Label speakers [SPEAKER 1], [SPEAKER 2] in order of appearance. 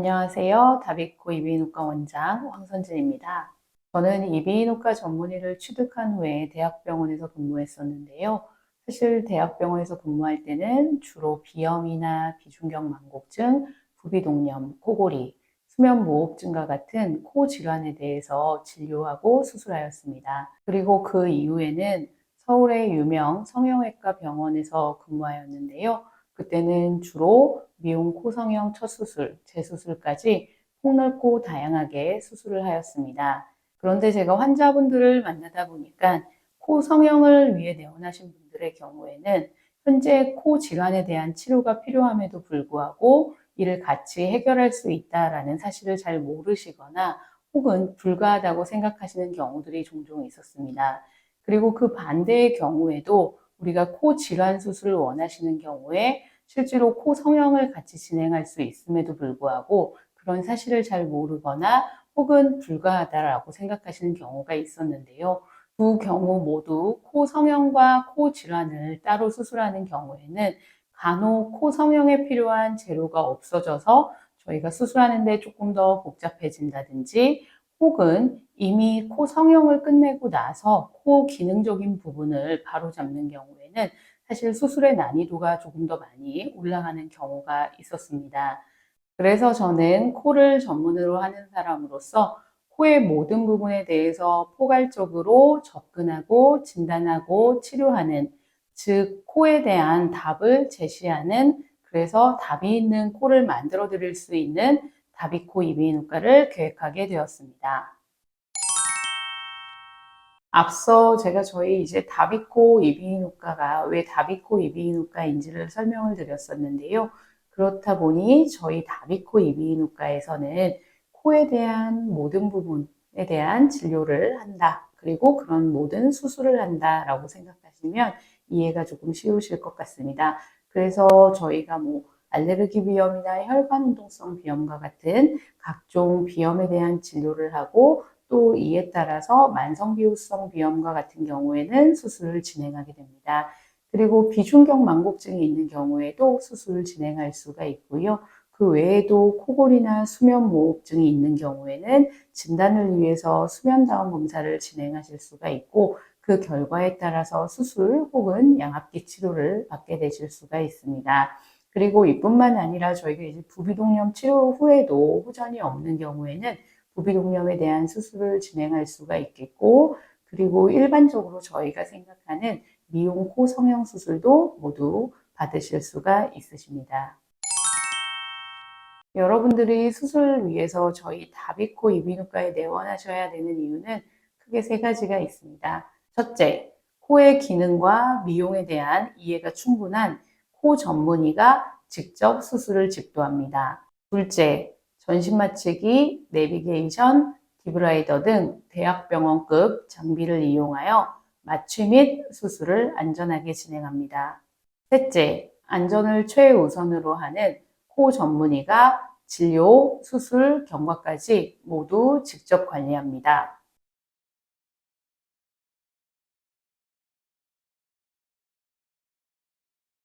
[SPEAKER 1] 안녕하세요. 다비코 이비인후과 원장 황선진입니다. 저는 이비인후과 전문의를 취득한 후에 대학병원에서 근무했었는데요. 사실 대학병원에서 근무할 때는 주로 비염이나 비중격 만곡증, 부비동염, 코골이, 수면무호흡증과 같은 코 질환에 대해서 진료하고 수술하였습니다. 그리고 그 이후에는 서울의 유명 성형외과 병원에서 근무하였는데요. 그때는 주로 미용 코성형 첫 수술, 재수술까지 폭넓고 다양하게 수술을 하였습니다. 그런데 제가 환자분들을 만나다 보니까 코 성형을 위해 내원하신 분들의 경우에는 현재 코 질환에 대한 치료가 필요함에도 불구하고 이를 같이 해결할 수 있다라는 사실을 잘 모르시거나 혹은 불가하다고 생각하시는 경우들이 종종 있었습니다. 그리고 그 반대의 경우에도 우리가 코 질환 수술을 원하시는 경우에 실제로 코 성형을 같이 진행할 수 있음에도 불구하고 그런 사실을 잘 모르거나 혹은 불가하다라고 생각하시는 경우가 있었는데요. 두 경우 모두 코 성형과 코 질환을 따로 수술하는 경우에는 간혹 코 성형에 필요한 재료가 없어져서 저희가 수술하는데 조금 더 복잡해진다든지 혹은 이미 코 성형을 끝내고 나서 코 기능적인 부분을 바로잡는 경우에는 사실 수술의 난이도가 조금 더 많이 올라가는 경우가 있었습니다. 그래서 저는 코를 전문으로 하는 사람으로서 코의 모든 부분에 대해서 포괄적으로 접근하고 진단하고 치료하는, 즉 코에 대한 답을 제시하는, 그래서 답이 있는 코를 만들어 드릴 수 있는 다비코 이비인후과를 계획하게 되었습니다. 앞서 제가 저희 이제 다비코 이비인후과가 왜 다비코 이비인후과인지를 설명을 드렸었는데요. 그렇다 보니 저희 다비코 이비인후과에서는 코에 대한 모든 부분에 대한 진료를 한다. 그리고 그런 모든 수술을 한다라고 생각하시면 이해가 조금 쉬우실 것 같습니다. 그래서 저희가 알레르기 비염이나 혈관 운동성 비염과 같은 각종 비염에 대한 진료를 하고 또 이에 따라서 만성비후성 비염과 같은 경우에는 수술을 진행하게 됩니다. 그리고 비중격 만곡증이 있는 경우에도 수술을 진행할 수가 있고요. 그 외에도 코골이나 수면무호흡증이 있는 경우에는 진단을 위해서 수면다운 검사를 진행하실 수가 있고 그 결과에 따라서 수술 혹은 양압기 치료를 받게 되실 수가 있습니다. 그리고 이뿐만 아니라 저희가 이제 부비동염 치료 후에도 후전이 없는 경우에는 부비동염에 대한 수술을 진행할 수가 있겠고, 그리고 일반적으로 저희가 생각하는 미용 코 성형 수술도 모두 받으실 수가 있으십니다. 여러분들이 수술을 위해서 저희 다비코 이비인후과에 내원하셔야 되는 이유는 크게 세 가지가 있습니다. 첫째, 코의 기능과 미용에 대한 이해가 충분한 코 전문의가 직접 수술을 집도합니다. 둘째, 전신 마취기, 내비게이션, 디브라이더 등 대학병원급 장비를 이용하여 마취 및 수술을 안전하게 진행합니다. 셋째, 안전을 최우선으로 하는 코 전문의가 진료, 수술, 경과까지 모두 직접 관리합니다.